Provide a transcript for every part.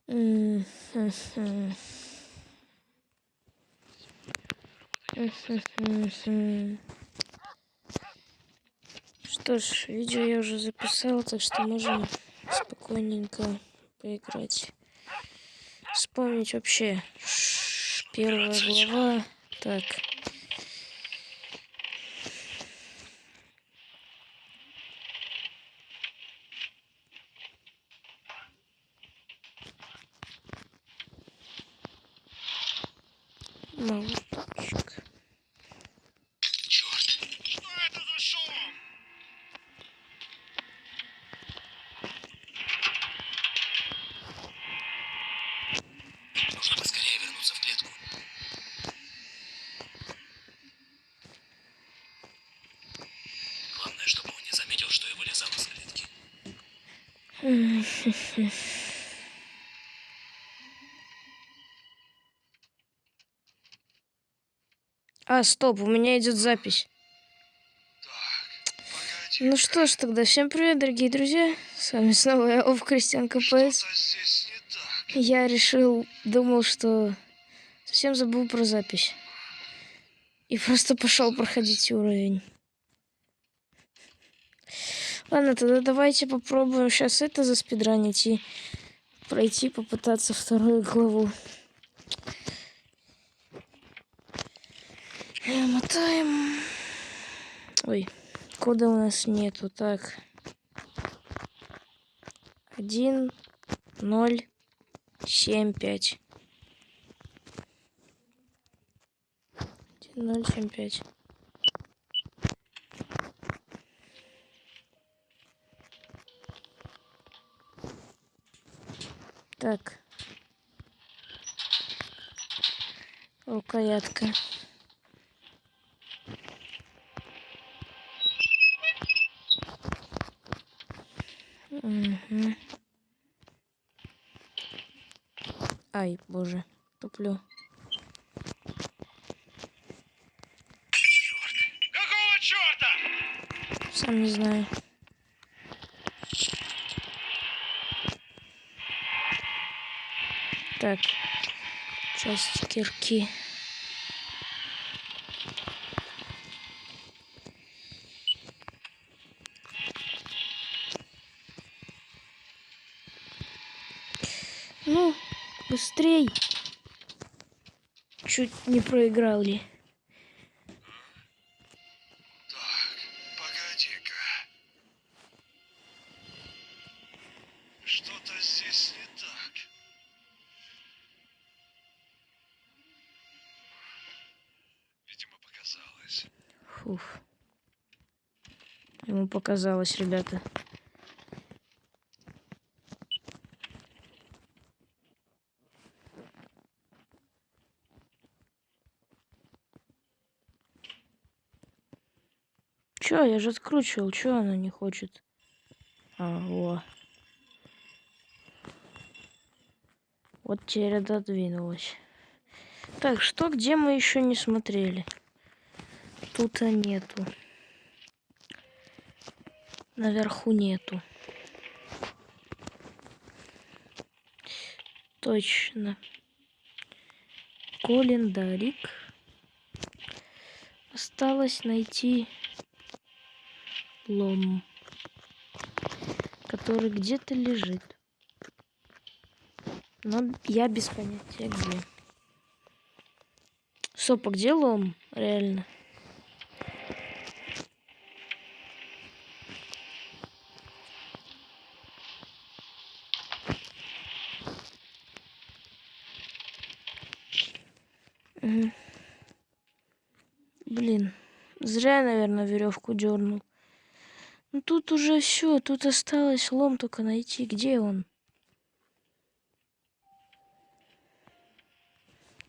М-м-м. Что ж, видео я уже записал, так что можем спокойненько поиграть. Вспомнить вообще. Первая глава. Так. Молоточек. Черт! Что это за шум? Нужно поскорее вернуться в клетку. Главное, чтобы он не заметил, что я вылезал из клетки. А, стоп, у меня идет запись. Так, погоди. Ну что ж, тогда всем привет, дорогие друзья. С вами снова я, Кристиан КПС. Что-то здесь не так. Я думал, что совсем забыл про запись. И просто пошел проходить уровень. Ладно, тогда давайте попробуем сейчас это заспидранить и пройти, попытаться вторую главу. Мотаем. Ой, кода у нас нету. Так. 1, 0, 7, 5. 1, 0, 7, 5. Так. Рукоятка. Угу. Ай, боже, туплю. Черт! Какого черта? Сам не знаю. Так. Часть кирки. Ну, быстрей. Чуть не проиграли. Так, погоди-ка. Что-то здесь не так. Видимо, показалось. Фуф. Ему показалось, ребята. Чё, я же откручивал, чё она не хочет? А, во. Вот теперь отодвинулась. Так, что, где мы еще не смотрели? Тут-то нету. Наверху нету. Точно. Календарик. Осталось найти лом, который где-то лежит. Но я без понятия где. Стоп, а где лом? Реально. Угу. Блин, зря, наверное, веревку дернул. Ну тут уже все, тут осталось лом только найти. Где он?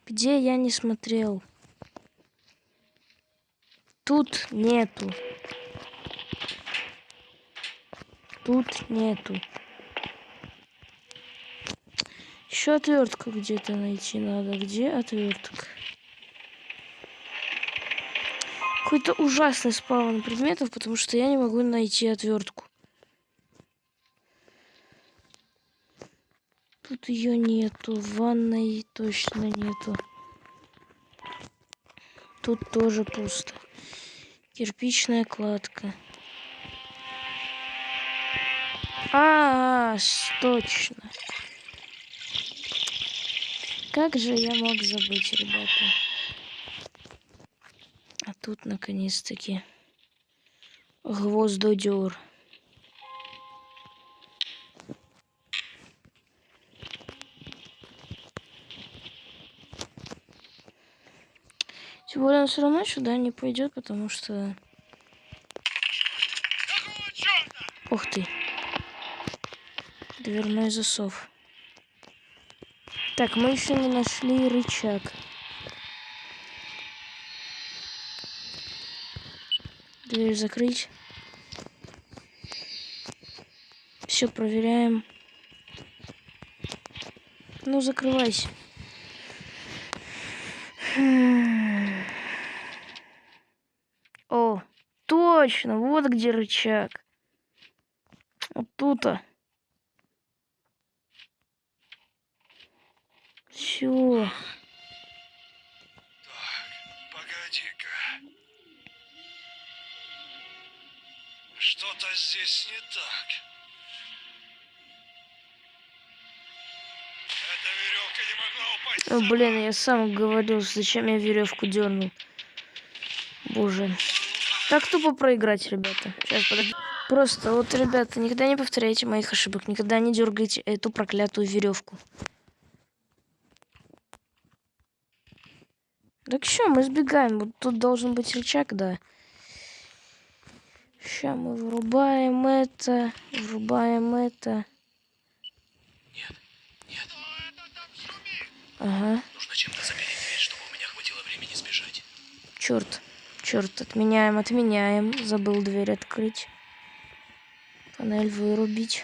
Где я не смотрел? Тут нету. Тут нету. Еще отвертку где-то найти надо. Где отверток? Какой-то ужасный спаун предметов, потому что я не могу найти отвертку. Тут ее нету. В ванной точно нету. Тут тоже пусто. Кирпичная кладка. Точно. Как же я мог забыть, ребята? А тут, наконец-таки, гвоздодер. Тем более он все равно сюда не пойдет, потому что... Какого черта? Ух ты. Дверной засов. Так, мы еще не нашли рычаг. Дверь закрыть. Все проверяем. Ну, закрывайся. О, точно, вот где рычаг. Вот тут-то. Все. Так, погоди-ка. Что-то здесь не так. Эта веревка не могла упасть О, сама. блин, я сам говорил, зачем я веревку дернул. Боже. Так тупо проиграть, ребята. Сейчас, подожди. Просто вот, ребята, никогда не повторяйте моих ошибок. Никогда не дергайте эту проклятую веревку. Так что, мы сбегаем. Вот тут должен быть рычаг, да. Сейчас мы врубаем это. Врубаем это. Нет, нет. Что это там шумит? Ага. Нужно чем-то запереть дверь, чтобы у меня хватило времени сбежать. Черт. Черт, отменяем, отменяем. Забыл дверь открыть. Панель вырубить.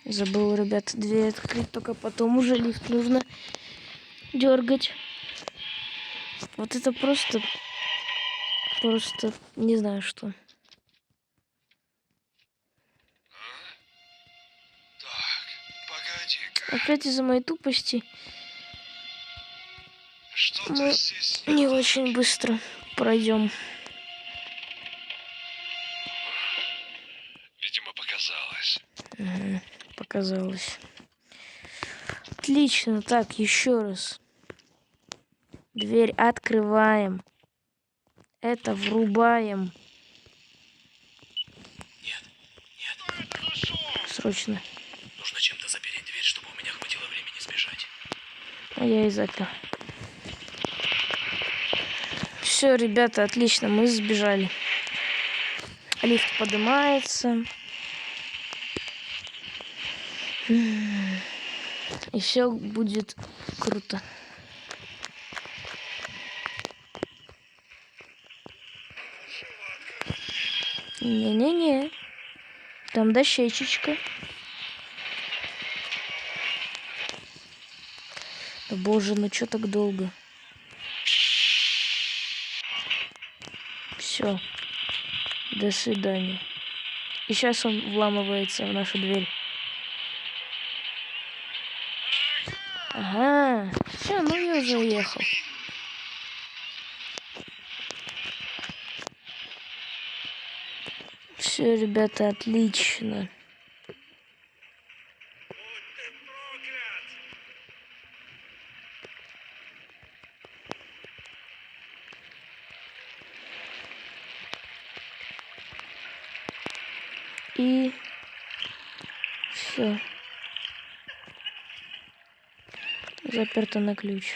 Забыл, ребята, дверь открыть. Только потом уже лифт нужно дергать. Вот это просто не знаю что. Так, погоди-ка. Опять из-за моей тупости Что-то мы здесь не так. очень быстро пройдем. Видимо, показалось. Показалось. Отлично. Так, еще раз. Дверь открываем. Это врубаем. Нет, нет. Что это за шум? Срочно. Нужно чем-то запереть дверь, чтобы у меня хватило времени сбежать. А я и запер. Все, ребята, отлично. Мы сбежали. Лифт поднимается. И все будет круто. Не-не-не. Там дощечечка. Да боже, ну что так долго? Все. До свидания. И сейчас он вламывается в нашу дверь. Ага. Все, ну я уже уехал. Все, ребята, отлично. Будь ты проклят! И все. Заперто на ключ.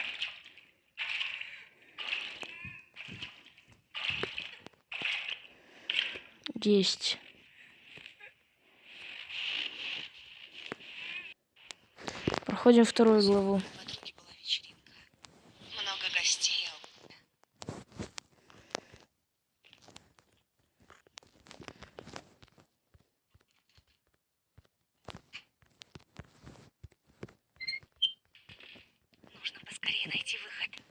Есть. Проходим вторую главу. Подруги была вечеринка. Много гостей. Нужно поскорее найти выход.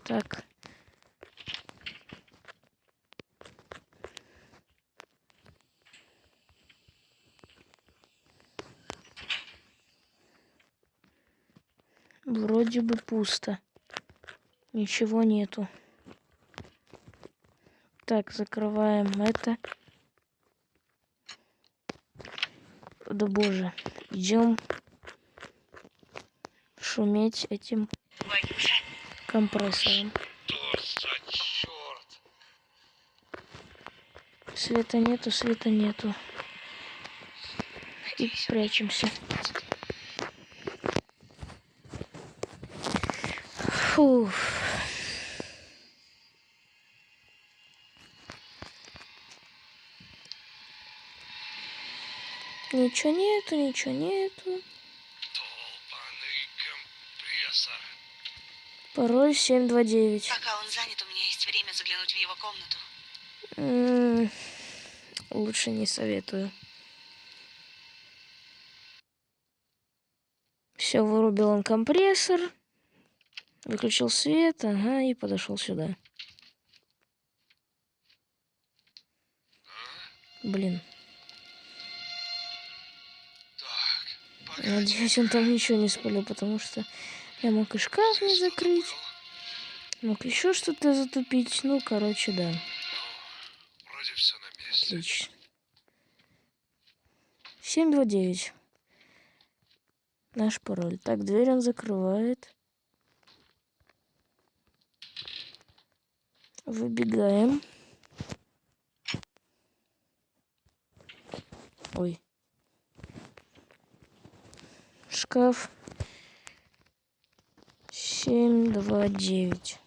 Так. вроде бы пусто. Ничего нету. Так, закрываем это. Да боже. Идем шуметь этим Твою же. компрессором. Что за черт? Света нету, света нету. И Надеюсь, он прячемся. ничего не видит. Фух. Ничего нету, ничего нету. Долбаный компрессор. Пароль 729. Пока он занят, у меня есть время заглянуть в его комнату. Лучше не советую. Все, вырубил он компрессор. Выключил свет, ага, и подошел сюда. Блин. Так, погоди. Надеюсь, он там ничего не спалил, потому что я мог и шкаф не Здесь кто-то закрыть. был? Мог еще что-то затупить. Ну, короче, да. Вроде все на месте. Отлично. 729. Наш пароль. Так, дверь он закрывает. Выбегаем. Ой. Шкаф. 729.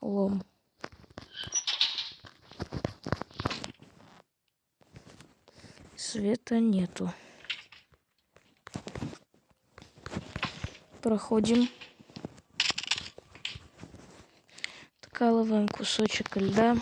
Лом. Света нету. Проходим. Откалываем кусочек льда.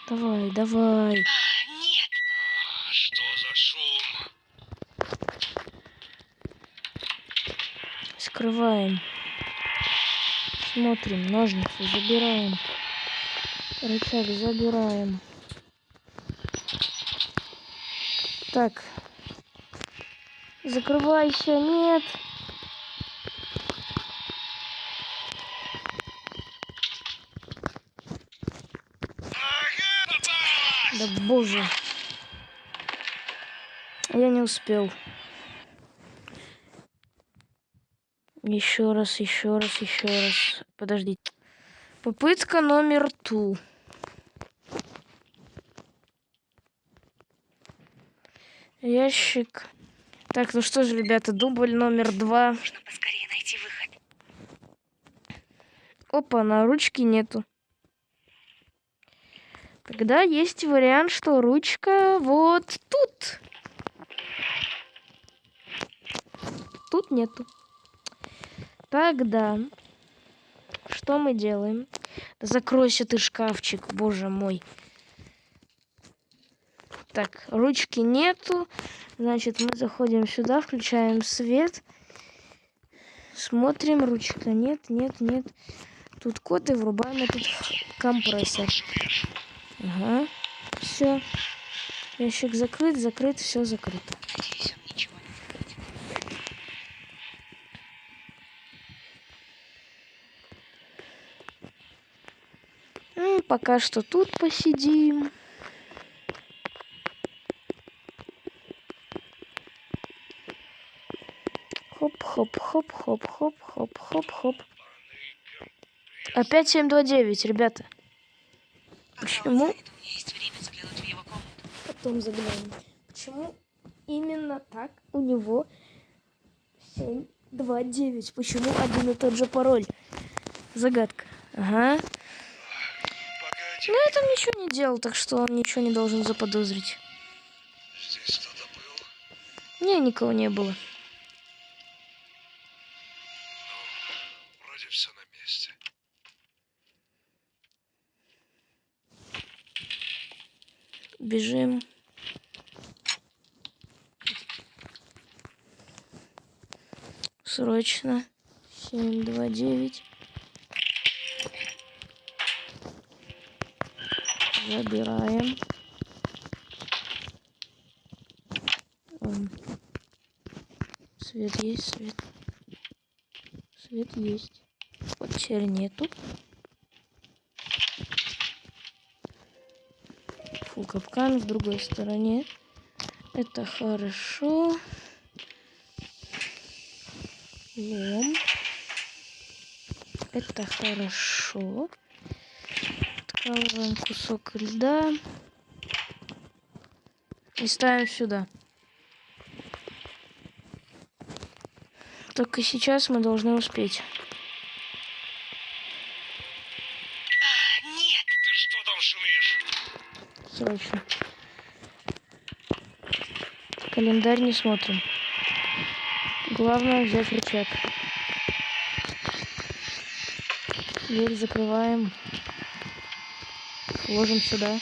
Давай, давай. Нет. Что за шум? Скрываем. Смотрим. Ножницы забираем. Рычаг забираем. Так. Закрывайся. Нет. Да боже. Я не успел. Еще раз, еще раз, еще раз. Подождите. Попытка номер 2. Ящик. Так, ну что же, ребята, дубль номер 2. Нужно поскорее найти выход. Опа, на ручки нету. Тогда есть вариант, что ручка вот тут. Тут нету. Тогда что мы делаем? Да закройся ты, шкафчик, боже мой. Так, ручки нету. Значит, мы заходим сюда, включаем свет. Смотрим, ручка нет, нет, нет. Тут код и врубаем этот компрессор. Ага, все. Ящик закрыт, закрыт, все закрыто. Надеюсь, он ничего не видит. Пока что тут посидим. Хоп-хоп-хоп-хоп-хоп-хоп-хоп-хоп. Опять 729, ребята. Пока он Почему? занят, у меня есть время заглянуть в его комнату. Потом заглянем. Почему именно так у него 729? Почему один и тот же пароль? Загадка. Ага. Погоди. Ну, я там ничего не делал, так что он ничего не должен заподозрить. Здесь кто-то был? Не, никого не было. Вроде все на месте. Бежим. Срочно. 729. Забираем. Свет есть, свет. Свет есть. Вот теперь нету. Фу, капкан в другой стороне. Это хорошо. Лом. Это хорошо. Откалываем кусок льда. И ставим сюда. Только сейчас мы должны успеть. Нет! Ты что там шумишь? Срочно. Календарь не смотрим. Главное взять рычаг. Дверь закрываем. Ложим сюда.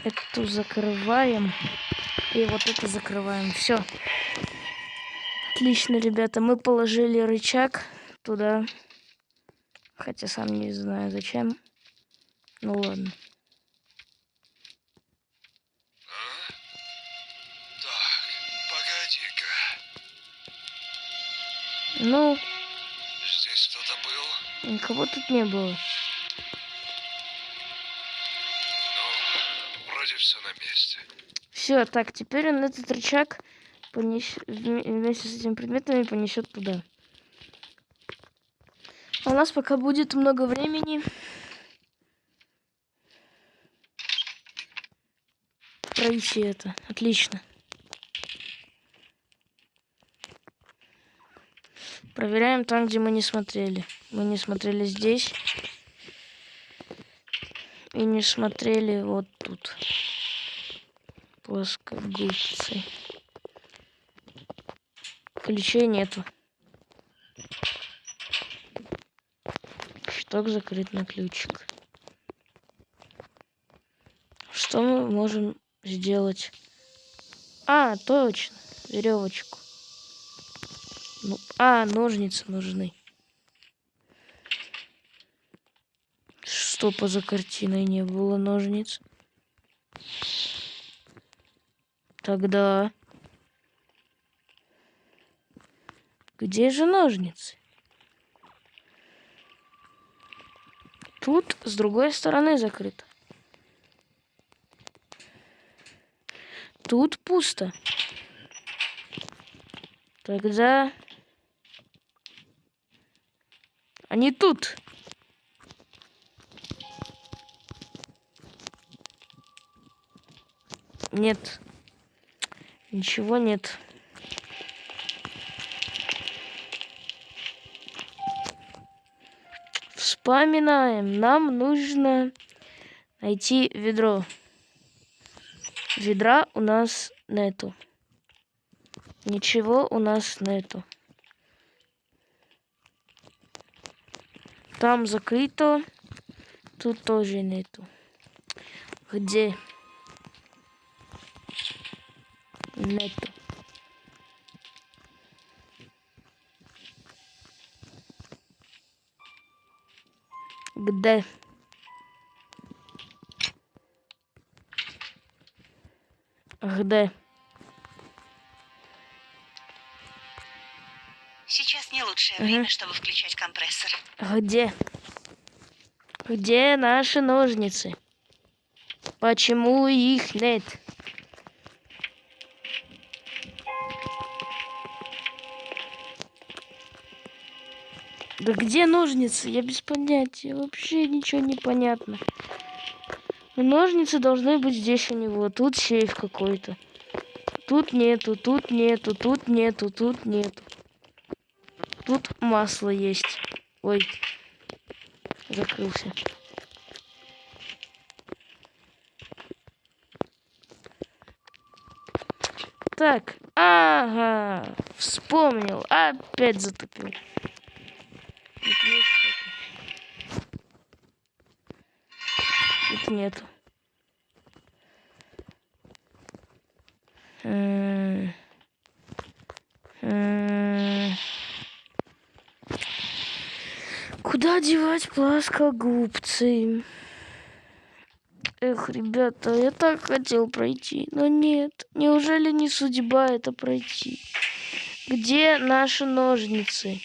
Эту закрываем. И вот это закрываем. Все. Отлично, ребята. Мы положили рычаг туда. Хотя сам не знаю зачем. Ну ладно. А? Так, погоди-ка. Ну, Здесь кто-то был? никого тут не было. Ну, вроде все на месте. Все, так, теперь он этот рычаг вместе с этими предметами понесет туда. А у нас пока будет много времени пройти это. Отлично. Проверяем там, где мы не смотрели. Мы не смотрели здесь. И не смотрели вот тут. Плоскогубцы. Ключей нету. Щиток закрыт на ключик. Что мы можем сделать? А, точно. Веревочку. Ну, ножницы нужны. Что за картиной не было ножниц? Тогда... Где же ножницы? Тут с другой стороны закрыто. Тут пусто. Тогда... Они тут. Нет. Ничего нет. Вспоминаем. Нам нужно найти ведро. Ведра у нас нету. Ничего у нас нету. Там закрыто. Тут тоже нету. Где? Нету. Где? Где? Сейчас не лучшее время, чтобы включать компрессор. Где? Где наши ножницы? Почему их нет? Да где ножницы? Я без понятия. Вообще ничего не понятно. Ножницы должны быть здесь у него. Тут сейф какой-то. Тут нету, тут нету, тут нету, тут нету. Тут масло есть. Ой. Закрылся. Так. Ага. Вспомнил. Опять затупил. Тут есть что-то. Тут нету. Куда девать плоскогубцы? Эх, ребята, я так хотел пройти, но нет. Неужели не судьба это пройти? Где наши ножницы?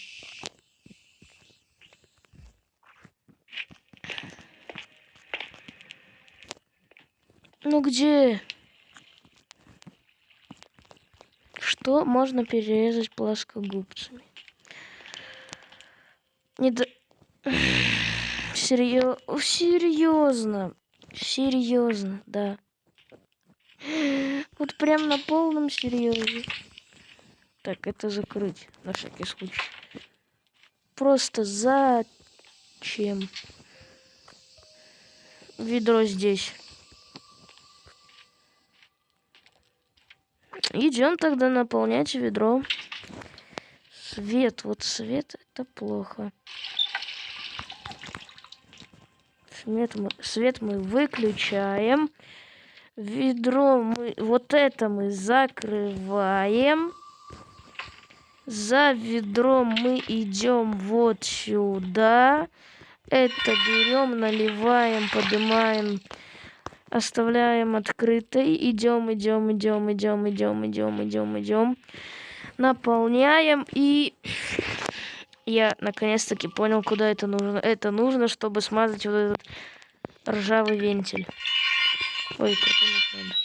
Ну где? Что можно перерезать плоскогубцами? Не до... Серьезно. Серьезно, да. Вот прям на полном серьезе. Так, это закрыть на всякий случай. Просто зачем? Ведро здесь. Идем тогда наполнять ведро. Свет. Вот свет это плохо. Свет мы выключаем. Ведро мы... Вот это мы закрываем. За ведром мы идем вот сюда. Это берем, наливаем, поднимаем, оставляем открытой. Идем. Наполняем. И я наконец-таки понял, куда это нужно. Это нужно, чтобы смазать вот этот ржавый вентиль. Ой, крутануть надо.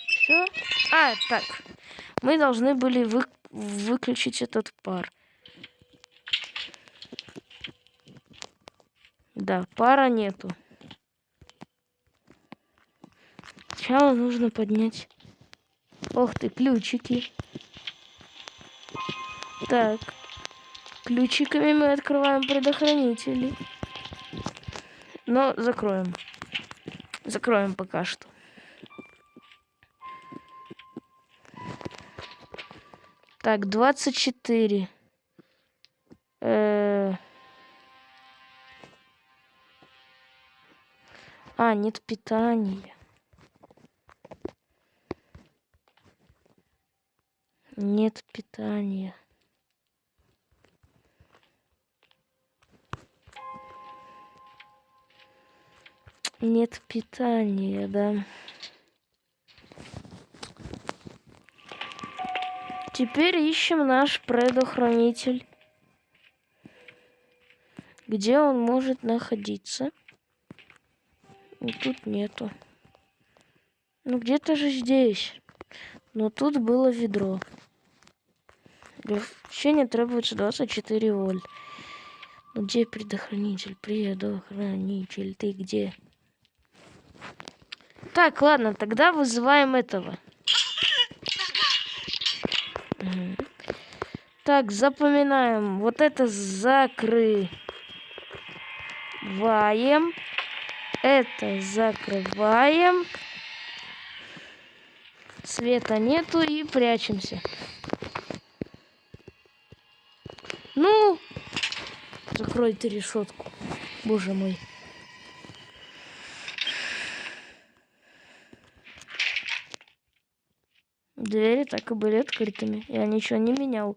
Все? А, так. Мы должны были выключить этот пар. Да, пара нету. Сначала нужно поднять. Ох ты, ключики. Так. Ключиками мы открываем предохранители. Но закроем. Закроем пока что. Так, 24. А, нет питания. Нет питания. Нет питания, да. Теперь ищем наш предохранитель. Где он может находиться? И тут нету. Ну где-то же здесь. Но тут было ведро. Для включения требуется 24 вольт. Ну где предохранитель? Предохранитель, ты где? Так, ладно, тогда вызываем этого. Угу. Так, запоминаем. Вот это закрываем. Это закрываем. Света нету и прячемся. Ну, закрой ты решетку. Боже мой. Двери так и были открытыми. Я ничего не менял.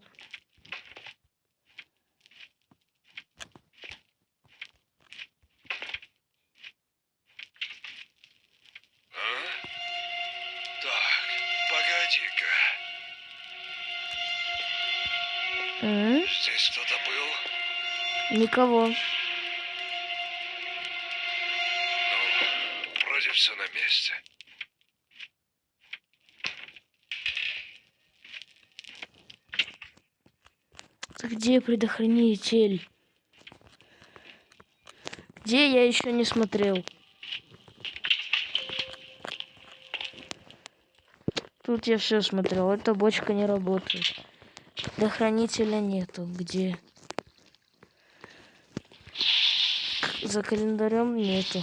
Так, погоди-ка. Здесь кто-то был? Никого. Ну, вроде все на месте. Где предохранитель? Где, я еще не смотрел. Тут я все смотрел. Эта бочка не работает. Предохранителя нету. Где? За календарем нету.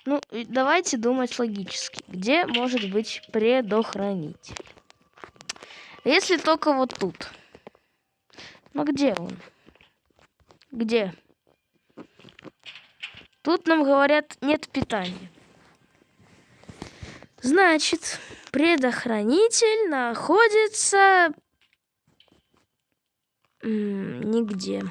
Ну, давайте думать логически. Где может быть предохранитель? Если только вот тут. Но где он? Где? Тут нам говорят, нет питания. Значит, предохранитель находится нигде.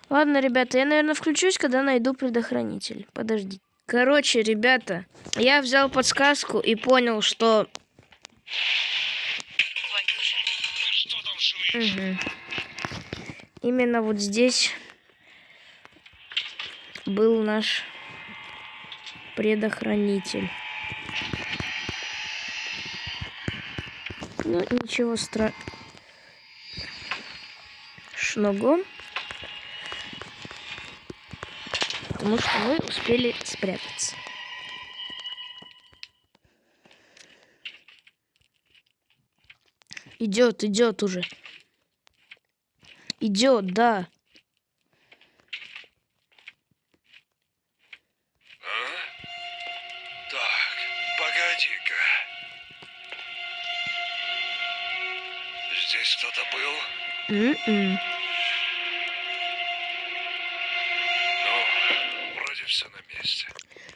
Ладно, ребята, я, наверное, включусь, когда найду предохранитель. Подожди. Короче, ребята, я взял подсказку и понял, что... Твою же. Что там шумишь? Мгм. Именно вот здесь был наш предохранитель. Ну, ничего страшного. Потому что мы успели спрятаться. Идет уже. Идет, да. Так, погоди-ка. Здесь кто-то был? М-м. Ну, вроде все на месте.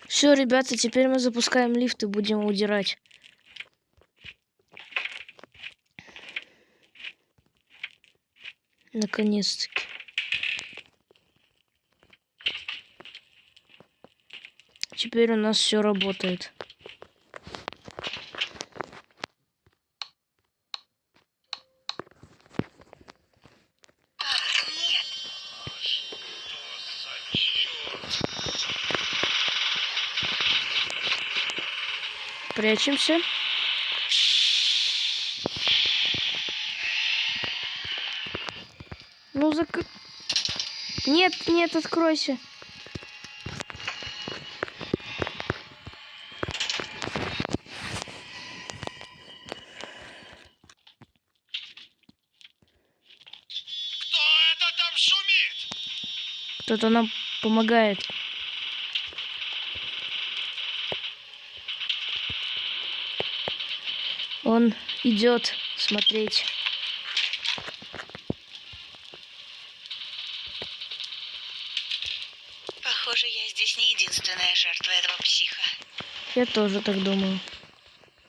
Все, ребята, теперь мы запускаем лифт и будем удирать. Наконец-таки. Теперь у нас все работает. Нет. Прячемся. Ну, Нет, откройся. Кто это там шумит? Кто-то нам помогает. Он идет смотреть. Похоже, я здесь не единственная жертва этого психа. Я тоже так думаю.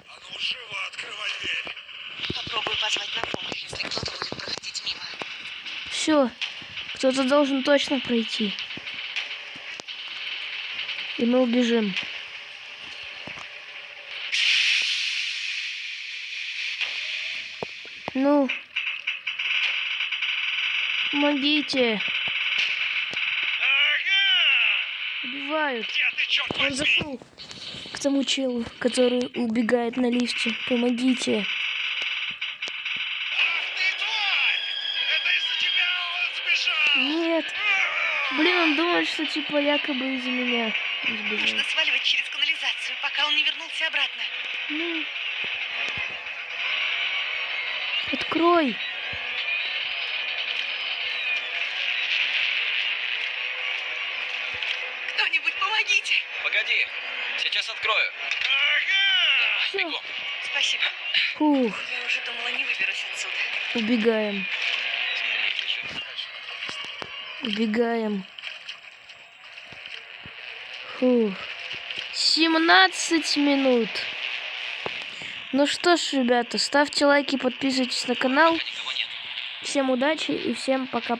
А ну, живо открывай дверь. Попробую позвать на помощь, если кто-то будет проходить мимо. Все, кто-то должен точно пройти. И мы убежим. Ну, помогите. Ага! Убивают. Где ты, черт Он возьми? зашел к тому челу, который убегает на лифте. Помогите. Ах ты, тварь! Это из-за тебя он сбежал! Нет. Блин, он думает, что типа якобы из-за меня он сбежал. Нужно сваливать через канализацию, пока он не вернулся обратно. Ну. Открой. Кто-нибудь помогите! Погоди, сейчас открою. Ага! Всё. Бегом. Спасибо. Фух, Я уже думала, не выберусь отсюда. убегаем. Скорее бежим дальше на то место. Убегаем. Фух. 17 минут. Ну что ж, ребята, ставьте лайки, подписывайтесь на канал. Никого нет. Всем удачи и всем пока.